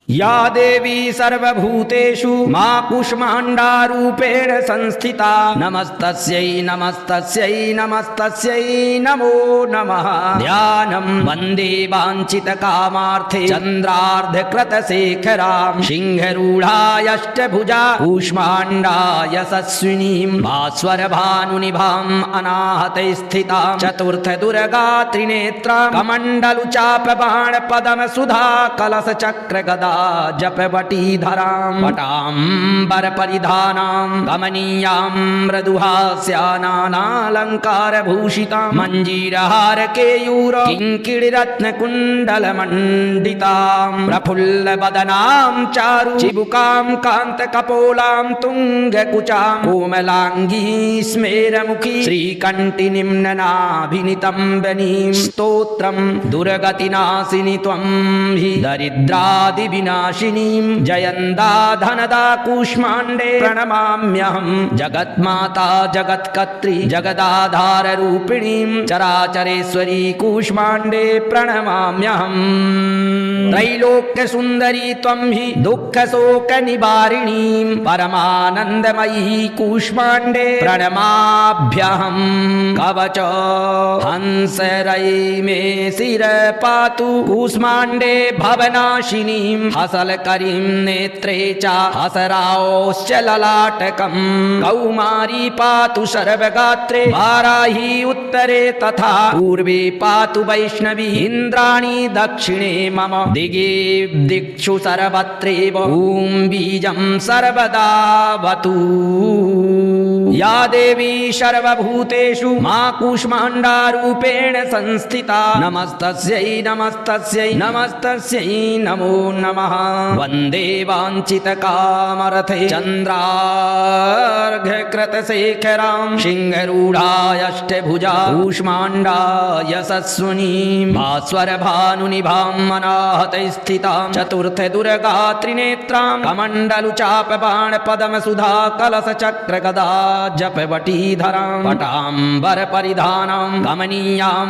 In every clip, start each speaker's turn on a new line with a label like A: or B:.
A: या देवी सर्वभूतेषु मा कूष्माण्डारूपेण संस्थिता नमस्तस्यै नमस्तस्यै नमस्तस्यै नमो नमः। ध्यानं वन्दे वाञ्छितकामार्थे चन्द्रार्धकृतशेखरां सिंहरूढायष्टभुजा कूष्माण्डाय यशस्विनीं भास्वरभानुनिभाम् अनाहते स्थितां चतुर्थदुर्गा त्रिनेत्रां कमण्डलुचापबाणपदमसुधा कलशचक्रगदा जपवटीधरां पटाम्बरपरिधानां कमनीयां मृदुहास्यानालङ्कारभूषितां मञ्जीरहारकेयूर किङ्किणिरत्नकुण्डलमण्डितां प्रफुल्लवदनां चारु चिबुकां कान्तकपोलां तुङ्गकुचां कोमलाङ्गी स्मेरमुखी श्रीकण्ठिनिम्ननाभिनितम्बनीं स्तोत्रं दुर्गतिनाशिनि त्वं हि दरिद्रादिविनाशिनीं जयन्दा धनदा कूष्माण्डे प्रणमाम्यहं जगन्माता जगत्कर्त्री जगदाधाररूपिणीं चराचरेश्वरी कूष्माण्डे प्रणमाम्यहम् त्रैलोक्यसुन्दरी त्वं हि दुःखशोकनिवारिणीं परमानन्दमयी कूष्माण्डे प्रणमाभ्यहम् कवच हंसरै मे शिरपातु कूष्माण्डे भवनाशिनीं हसलकरीं नेत्रे च हसराओश्च ललाटकं कौमारी पातु सर्वगात्रे वाराही उत्तरे तथा पूर्वे पातु वैष्णवी इन्द्राणी दक्षिणे मम दिगे दिक्षु सर्वत्रैव ॐ बीजं सर्वदावतु। या देवी सर्वभूतेषु मा कूष्माण्डारूपेण संस्थिता नमस्तस्यै नमस्तस्यै नमस्तस्यै नमो नमः। वन्दे वाञ्छितकामरथे चन्द्रार्घकृतशेखरां सिंहरूढायष्टभुजा कूष्माण्डाय यशस्विनीं भास्वरभानुनिभाम् अनाहते स्थितां चतुर्थदुर्गा त्रिनेत्रां कमण्डलुचापबाणपदमसुधा कलशचक्रगदा जपवटीधरां पटाम्बरपरिधानां कमनीयां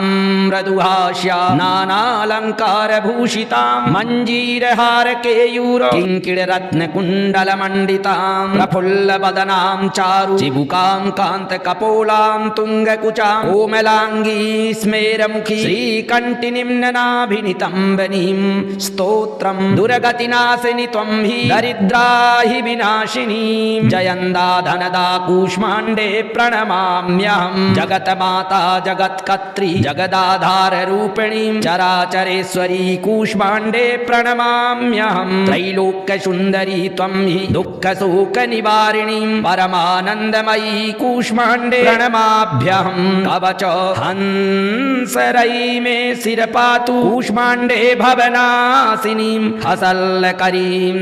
A: मृदुहास्या नानालङ्कारभूषितां मञ्जीरहारकेयूर किङ्किणिरत्नकुण्डलमण्डितां प्रफुल्लवदनां चारु चिबुकां कान्तकपोलां तुङ्गकुचां कोमलाङ्गी स्मेरमुखी श्रीकण्ठिनिम्ननाभिनितम्बनीं स्तोत्रं दुर्गतिनाशिनि त्वं हि दरिद्राहि विनाशिनीं जयन्दा धनदा कूष्माण्डे प्रणमाम्यहं जगन्माता जगत्कर्त्री जगदाधाररूपिणीं चराचरेश्वरी कूष्माण्डे प्रणमाम्यहं त्रैलोक्यसुन्दरी त्वं हि दुःखशोकनिवारिणीं परमानन्दमयी कूष्माण्डे प्रणमाभ्यहं कवच हंसरै मे शिरपातु कूष्माण्डे भवनाशिनीं हसल्करीं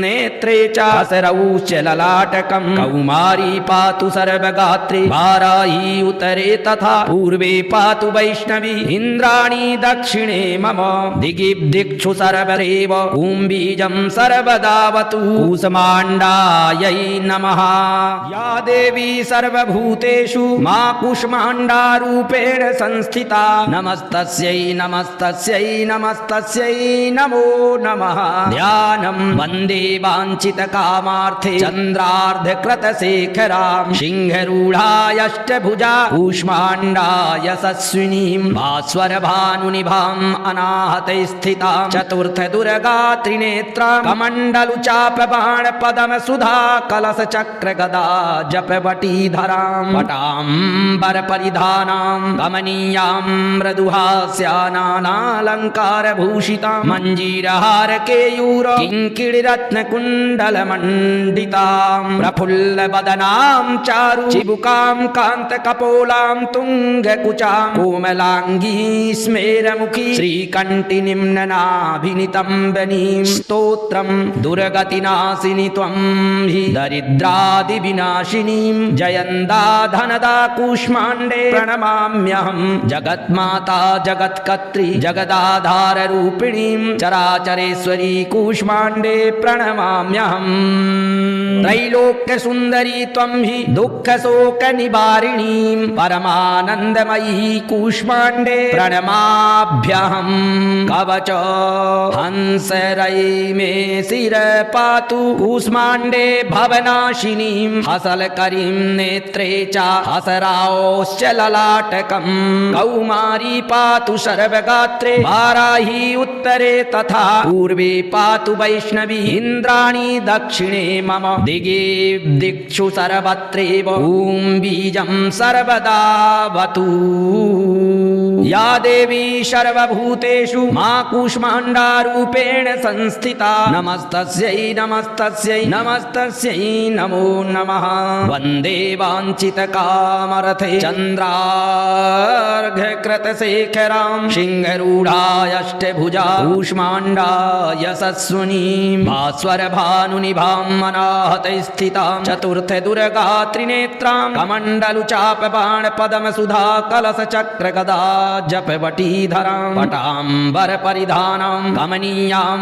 A: नेत्रे च हसरौश्च ललाटकं कौमारी पातु सर्वगात्रे वाराही उत्तरे तथा पूर्वे पातु वैष्णवी इन्द्राणी दक्षिणे मम दिगे दिक्षु सर्वदेव ॐ बीजं सर्वदावतु कूष्माण्डायै नमः। या देवी सर्वभूतेषु मा कूष्माण्डारूपेण संस्थिता नमस्तस्यै नमस्तस्यै नमस्तस्यै नमो नमः। ध्यानं वन्दे वाञ्छितकामार्थे चन्द्रार्धकृतशेखरां सिंहरूढायष्टभुजा कूष्माण्डाय यशस्विनीं भास्वरभानुनिभाम् अनाहते स्थितां चतुर्थदुर्गा त्रिनेत्रां कमण्डलुचापबाणपदमसुधा कलशचक्रगदा जपवटीधरां पटाम्बरपरिधानां कमनीयां मृदुहास्यानालङ्कारभूषितां मञ्जीरहारकेयूर किङ्किणिरत्नकुण्डलमण्डितां प्रफुल्लवदनां चारु चिबुकां कान्तकपोलां तुङ्गकुचां कोमलाङ्गी स्मेरमुखी श्रीकण्ठिनिम्ननाभिनितम्बनीं स्तोत्रं दुर्गतिनाशिनि त्वं हि दरिद्रादिविनाशिनीं जयन्दा धनदा कूष्माण्डे प्रणमाम्यहं जगन्माता जगत्कर्त्री जगदाधाररूपिणीं चराचरेश्वरी कूष्माण्डे प्रणमाम्यहम् त्रैलोक्यसुन्दरी त्वं हि दुःखशोकनिवारिणीं परमानन्दमयी कूष्माण्डे प्रणमाभ्यहम् कवच हंसरैमे शिर पातु कूष्माण्डे भवनाशिनीं हसलकरीं नेत्रे च हसराओश्च ललाटकम् कौमारी पातु सर्वगात्रे वाराही उत्तरे तथा पूर्वे पातु वैष्णवी इन्द्राणी दक्षिणे मम दिगे दिक्षु सर्वत्रैव ॐ बीजं सर्वदावतु या देवी सर्वभूतेषु मा कूष्माण्डारूपेण संस्थिता नमस्तस्यै नमस्तस्यै नमस्तस्यै नमो नमः वन्दे वाञ्छितकामर्थे चन्द्रार्घ्यकृतशेखरां सिंहरूढायष्टभुजा कूष्माण्डाय यशस्विनीं भास्वरभानुनिभां अनाहतैस्थितां चतुर्थदुर्गात्रिनेत्रां कमण्डलुचापबाणपदमसुधा कलशचक्रगदा जपवटीधरां पटाम्बरपरिधानां कमनीयां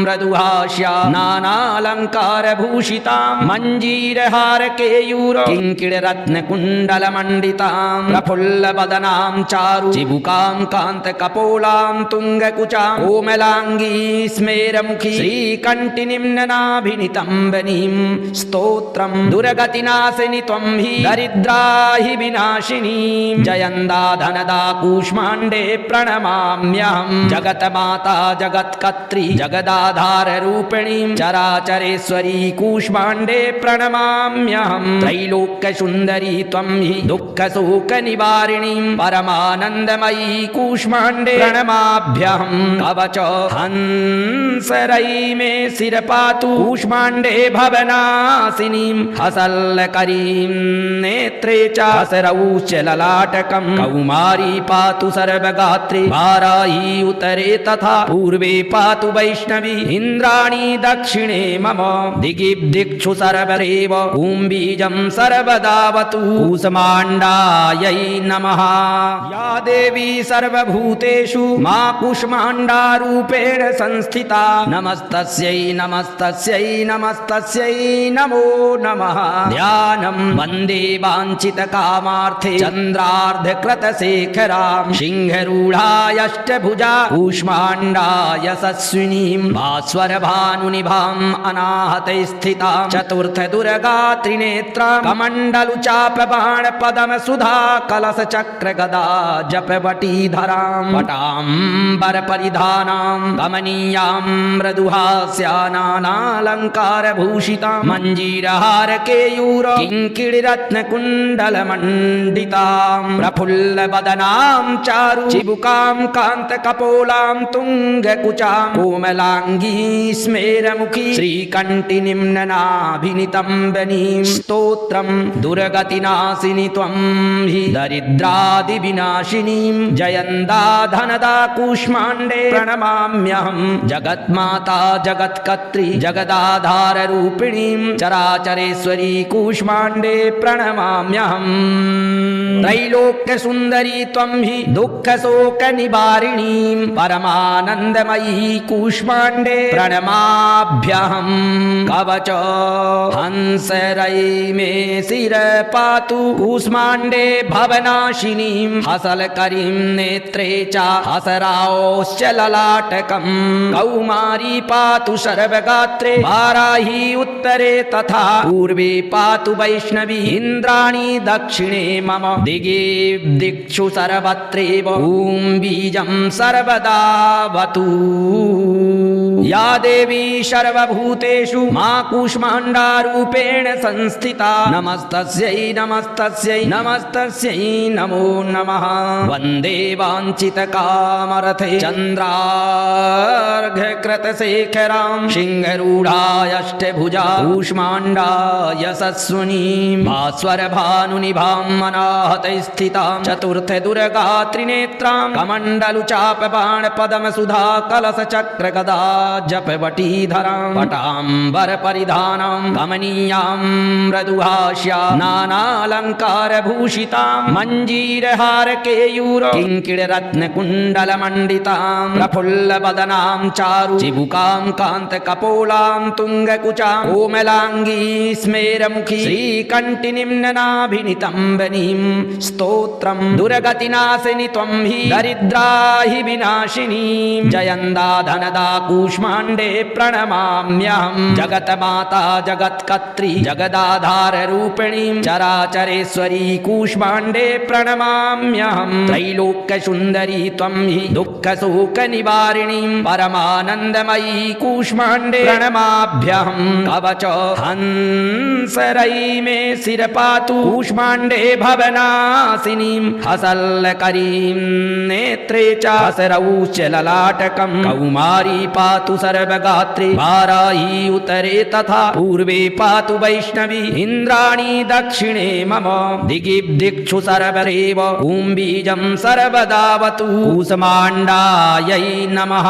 A: मृदुहास्यां नानालङ्कारभूषितां मञ्जीरहारकेयूर किङ्किणरत्नकुण्डलमण्डितां प्रफुल्लवदनां चारु चिबुकां कान्तकपोलां तुङ्गकुचां कोमलाङ्गी स्मेरमुखी श्रीकण्ठिनिम्ननाभिनितम्बनीं स्तोत्रं दुर्गतिनाशिनि त्वं हि दरिद्रा हि विनाशिनीं जयन्दा धनदा कूष्माण्डे प्रणमाम्यहं जगन्माता जगत्कर्त्री जगदाधाररूपिणीं चराचरेश्वरी कूष्माण्डे प्रणमाम्यहं त्रैलोक्यसुन्दरी त्वं हि दुःखशोकनिवारिणीं परमानन्दमयी कूष्माण्डे प्रणमाभ्यहं कवच हंसरैमे शिरपातु कूष्माण्डे भवनाशिनीं हसल्करीं नेत्रे च हसरौश्च ललाटकं कौमारी पातु सर्वगात्रे वाराही उत्तरे तथा पूर्वे पातु वैष्णवी इन्द्राणी दक्षिणे मम दिगिदिक्षु सर्वरेव ॐ बीजं सर्वदावतु कूष्माण्डायै नमः या देवी सर्वभूतेषु मा कूष्माण्डारूपेण संस्थिता नमस्तस्यै नमस्तस्यै नमस्तस्यै नमो नमः ध्यानं वन्दे वाञ्छितकामार्थे चन्द्रार्धकृतशेखरां सिंहरूढायष्टभुजा कूष्माण्डाय यशस्विनीं भास्वरभानुनिभाम् अनाहतैस्थितां चतुर्थदुर्गात्रिनेत्रां कमण्डलुचापबाणपदमसुधा कलशचक्रगदा जपवटीधरां पटाम्बरपरिधानां कमनीयां मृदुहास्यां नानालङ्कारभूषितां मञ्जीरहारकेयूर किङ्किणिरत्नकुण्डलमण्डितां प्रफुल्लवदनां चारु चिबुकां कान्तकपोलां तुङ्गकुचां कोमलाङ्गी स्मेरमुखी श्रीकण्ठिनिम्ननाभिनितम्बनीं स्तोत्रं दुर्गतिनाशिनि त्वं हि दरिद्रादिविनाशिनीं जयन्दा धनदा कूष्माण्डे प्रणमाम्यहं जगन्माता जगत्कर्त्री जगदाधाररूपिणीं चराचरेश्वरी कूष्माण्डे प्रणमाम्यहं त्रैलोक्यसुन्दरी त्वं हि दुःखशोकनिवारिणीं परमानन्दमयी कूष्माण्डे प्रणमाभ्यहं कवच हंसरैमे शिर पातु कूष्माण्डे भवनाशिनीं हसलकरीं नेत्रे च हसराओश्च ललाटकं कौमारी पातु सर्वगात्रे वाराही उत्तरे तथा पूर्वे पातु वैष्णवी इन्द्राणी दक्षिणे मम दिगे दिक्षु सर्वत्रैव ॐ बीजं सर्वदावतु या देवी सर्वभूतेषु मा कूष्माण्डारूपेण संस्थिता नमस्तस्यै नमस्तस्यै नमस्तस्यै नमो नमः वन्दे वाञ्छितकामर्थे चन्द्रार्घ्यकृतशेखरां सिंहरूढायष्टभुजा कूष्माण्डाय यशस्विनीं भास्वरभानुनिभां अनाहतैस्थितां चतुर्थदुर्गात्रिनेत्रां कमण्डलुचापबाणपदमसुधा कलशचक्रगदा जपवटीधरां पटाम्बरपरिधानां कमनीयां मृदुहास्या नानालङ्कारभूषितां मञ्जीरहारकेयूर किङ्किणरत्नकुण्डलमण्डितां प्रफुल्लवदनां चारु चिबुकां कान्तकपोलां तुङ्गकुचां कोमलाङ्गी स्मेरमुखी श्रीकण्ठिनिम्ननाभिनितम्बनीं स्तोत्रं दुर्गतिनाशिनि त्वं हि दरिद्रा हि विनाशिनीं जयन्दा धनदा कूष्माण्डे प्रणमाम्यहं जगन्माता जगत्कर्त्री जगदाधाररूपिणीं चराचरेश्वरी कूष्माण्डे प्रणमाम्यहं त्रैलोक्यसुन्दरी त्वं हि दुःखशोकनिवारिणीं परमानन्दमयी कूष्माण्डे प्रणमाभ्यहं कवच हंसरै मे शिरपातु कूष्माण्डे भवनाशिनीं हसल्करीं नेत्रे च हसरौ च ललाटकं कौमारी पातु सर्वगात्रे वाराही उतरे तथा पूर्वे पातु वैष्णवी इन्द्राणी दक्षिणे मम दिगिब्दिक्षु सर्वदेव ॐ बीजं सर्वदावतु कूष्माण्डायै नमः।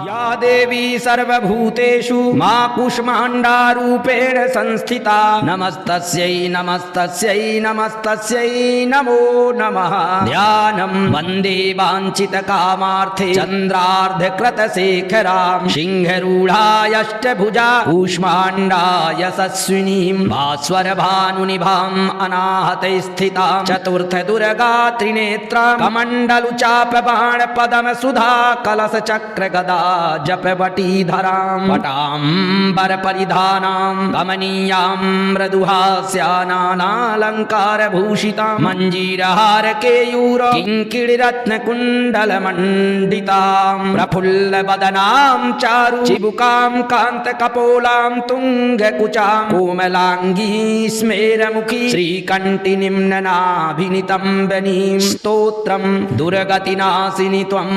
A: या देवी सर्वभूतेषु मा कूष्माण्डारूपेण संस्थिता नमस्तस्यै नमस्तस्यै नमस्तस्यै नमो नमः। ध्यानं वन्दे वाञ्छितकामार्थे चन्द्रार्धकृतशेखरां सिंहरूढायष्टभुजा कूष्माण्डाय यशस्विनीं भास्वरभानुनिभाम् अनाहते स्थितां चतुर्थदुर्गा त्रिनेत्रां कमण्डलुचापबाणपदमसुधा कलशचक्रगदा जपवटीधरां पटाम्बरपरिधानां कमनीयां मृदुहास्यानालङ्कारभूषितां मञ्जीरहारकेयूर किङ्किणिरत्नकुण्डलमण्डितां प्रफुल्लवदनां चारु चिबुकां कान्तकपोलां तुङ्गकुचां कोमलाङ्गी स्मेरमुखी श्रीकण्ठिनिम्ननाभिनितम्बनीं स्तोत्रं दुर्गतिनाशिनि त्वं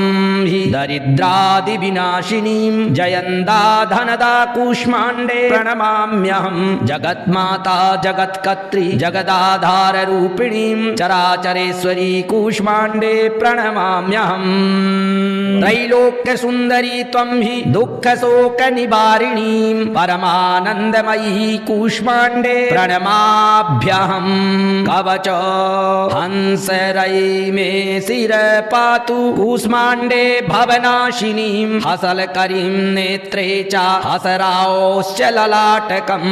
A: हि दरिद्रादिविनाशिनीं जयन्दा धनदा कूष्माण्डे प्रणमाम्यहं जगन्माता जगत्कर्त्री जगदाधाररूपिणीं चराचरेश्वरी कूष्माण्डे प्रणमाम्यहम् त्रैलोक्यसुन्दरी त्वं हि दुःखशोकनिवारिणीं परमानन्दमयी कूष्माण्डे प्रणमाभ्यहं कवच हंसरै मे शिरपातु कूष्माण्डे भवनाशिनीं हसलकरीं नेत्रे च हसराओश्च ललाटकं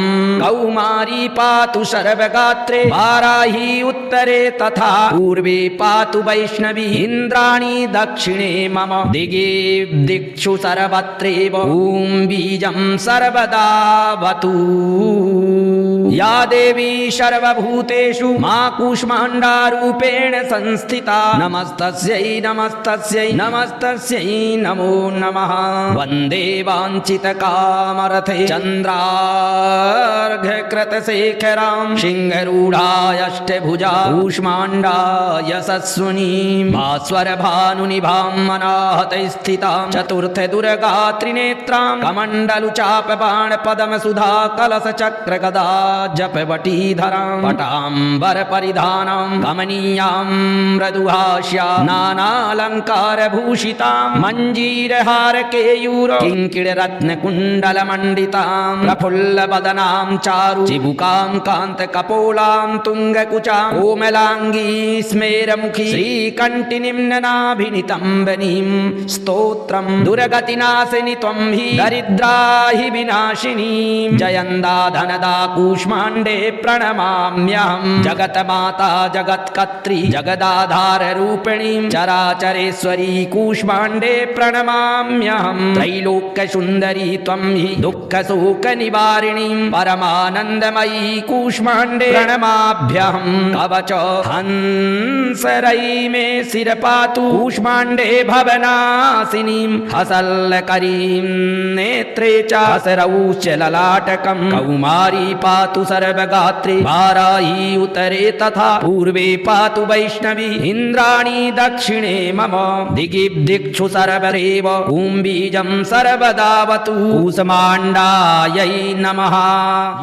A: कौमारी पातु सर्वगात्रे वाराही उत्तरे तथा पूर्वे पातु वैष्णवी इन्द्राणी दक्षिणे मम दिगे दिक्षु सर्वत्रैव ॐ बीजं सर्वदावतु। या देवी सर्वभूतेषु मा कूष्माण्डारूपेण संस्थिता नमस्तस्यै नमस्तस्यै नमस्तस्यै नमो नमः। वन्दे वाञ्छितकामरथे चन्द्रार्घकृतशेखरां सिंहरूढायष्टभुजा कूष्माण्डाय यशस्विनीं भास्वरभानुनिभाम् अनाहते स्थितां चतुर्थदुर्गा त्रिनेत्रां कमण्डलुचापबाणपदमसुधा कलशचक्रगदा जपवटीधरां पटाम्बरपरिधानां कमनीयां मृदुहास्या नानालङ्कारभूषितां मञ्जीरहारकेयूर किङ्किणरत्नकुण्डलमण्डितां प्रफुल्लवदनां चारु चिबुकां कान्तकपोलां तुङ्गकुचां कोमलाङ्गी स्मेरमुखी श्रीकण्ठिनिम्ननाभिनितम्बनीं स्तोत्रं दुर्गतिनाशिनि त्वं हि दरिद्रा हि विनाशिनीं जयन्दा धनदा कूष्माण्डे प्रणमाम्यहं जगन्माता जगत्कर्त्री जगदाधाररूपिणीं चराचरेश्वरी कूष्माण्डे प्रणमाम्यहं त्रैलोक्यसुन्दरी त्वं हि दुःखशोकनिवारिणीं परमानन्दमयी कूष्माण्डे प्रणमाभ्यहं कवच हंसरै मे शिरपातु कूष्माण्डे भवनाशिनीं हसल्करीं नेत्रे च हसरौ च ललाटकं कौमारी पातु सर्वगात्रे वाराही उतरे तथा पूर्वे पातु वैष्णवी इन्द्राणी दक्षिणे मम दिगिब्दिक्षु सर्वदेव कुम्बीजं सर्वदावतु कूष्माण्डायै नमः।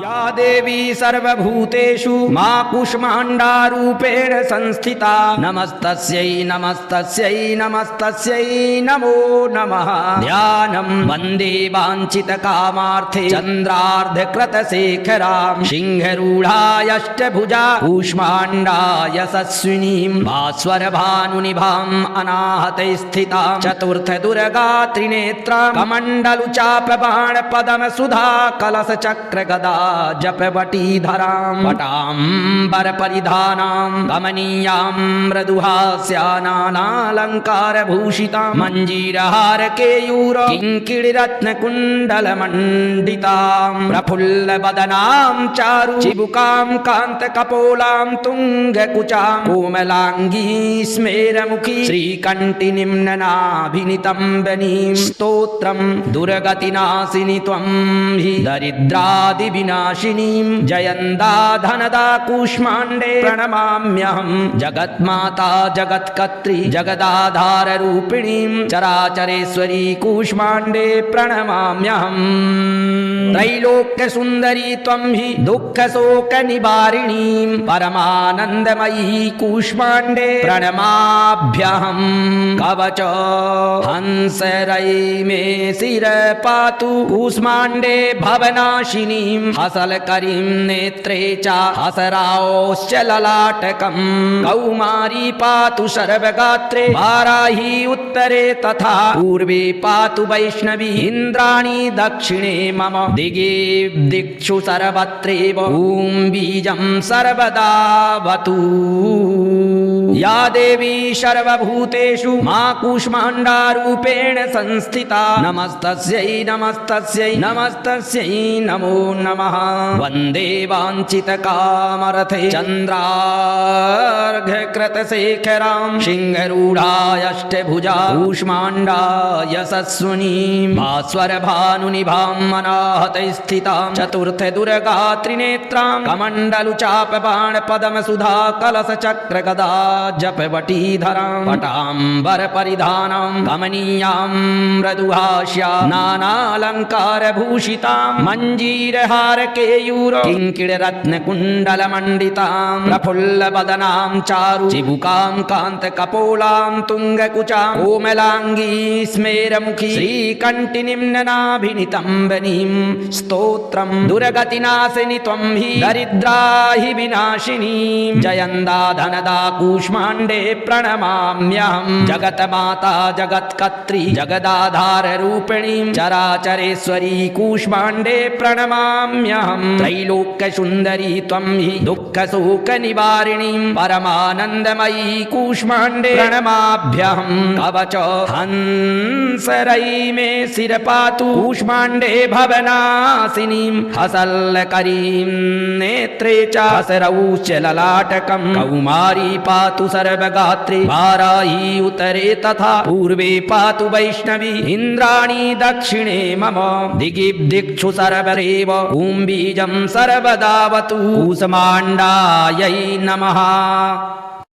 A: या देवी सर्वभूतेषु मा कूष्माण्डारूपेण संस्थिता नमस्तस्यै नमस्तस्यै नमस्तस्यै नमो नमः। ध्यानं वन्दे वाञ्छितकामार्थे चन्द्रार्धकृतशेखरां सिंहरूढायष्टभुजा कूष्माण्डाय यशस्विनीं भास्वरभानुनिभाम् अनाहते स्थितां चतुर्थदुर्गा त्रिनेत्रां कमण्डलुचापबाणपदमसुधा कलशचक्रगदा जपवटीधरां वटाम्बरपरिधानां कमनीयां मृदुहास्यानालङ्कारभूषितां मञ्जीरहारकेयूर किङ्किणिरत्नकुण्डलमण्डितां प्रफुल्लवदनां चारु चिबुकां कान्तकपोलां तुङ्गकुचां कोमलाङ्गी स्मेरमुखी श्रीकण्ठिनिम्ननाभिनितम्बनीं स्तोत्रं दुर्गतिनाशिनि त्वं हि दरिद्रादिविनाशिनीं जयन्दा धनदा कूष्माण्डे प्रणमाम्यहं जगन्माता जगत्कर्त्री जगदाधाररूपिणीं चराचरेश्वरी कूष्माण्डे प्रणमाम्यहम् त्रैलोक्यसुन्दरी त्वं हि दुःखशोकनिवारिणीं परमानन्दमयी कूष्माण्डे प्रणमाभ्यहम् कवच हंसरै मे शिर पातु कूष्माण्डे भवनाशिनीं हसलकरीं नेत्रे च हसराओश्च ललाटकं कौमारी पातु सर्वगात्रे वाराही उत्तरे तथा पूर्वे पातु वैष्णवी इन्द्राणी दक्षिणे मम दिगे दिक्षु सर्वत्रैव ॐ बीजं सर्वदावतु। या देवी सर्वभूतेषु मा कूष्माण्डारूपेण संस्थिता नमस्तस्यै नमस्तस्यै नमस्तस्यै नमो नमः। वन्दे वाञ्छितकामर्थे चन्द्रार्घकृतशेखरां सिंहरूढायष्टभुजा कूष्माण्डा यशस्विनीं भास्वरभानुनिभाम् अनाहते स्थितां चतुर्थदुर्गा त्रिनेत्रां कमण्डलुचापबाणपदमसुधा कलशचक्रगदा जपवटीधरां वटाम्बरपरिधानां कमनीयां मृदुहास्या नानालङ्कारभूषितां मञ्जीरहारकेयूर किङ्किणिरत्नकुण्डलमण्डितां प्रफुल्लवदनां चारु चिबुकां कान्तकपोलां तुङ्गकुचां कोमलाङ्गी स्मेरमुखी श्रीकण्ठिनिम्ननाभिनितम्बनीं स्तोत्रं दुर्गतिनाशिनि त्वं हि दरिद्राहि विनाशिनीं जयन्दा धनदा कूष्माण्डे प्रणमाम्यहं जगन्माता जगत्कर्त्री जगदाधाररूपिणीं चराचरेश्वरी कूष्माण्डे प्रणमाम्यहं त्रैलोक्यसुन्दरी त्वं हि दुःखशोकनिवारिणीं परमानन्दमयी कूष्माण्डे प्रणमाभ्यहं कवच हंसरै मे शिर पातु कूष्माण्डे भवनाशिनीं हसल्करीं नेत्रे च हसरौश्च ललाटकं कौमारी पातु सर्वगात्रे वाराही उतरे तथा पूर्वे पातु वैष्णवी इन्द्राणी दक्षिणे मम दिगिब्दिक्षु सर्वदेव कुम्बीजं सर्वदावतु कूष्माण्डायै नमः।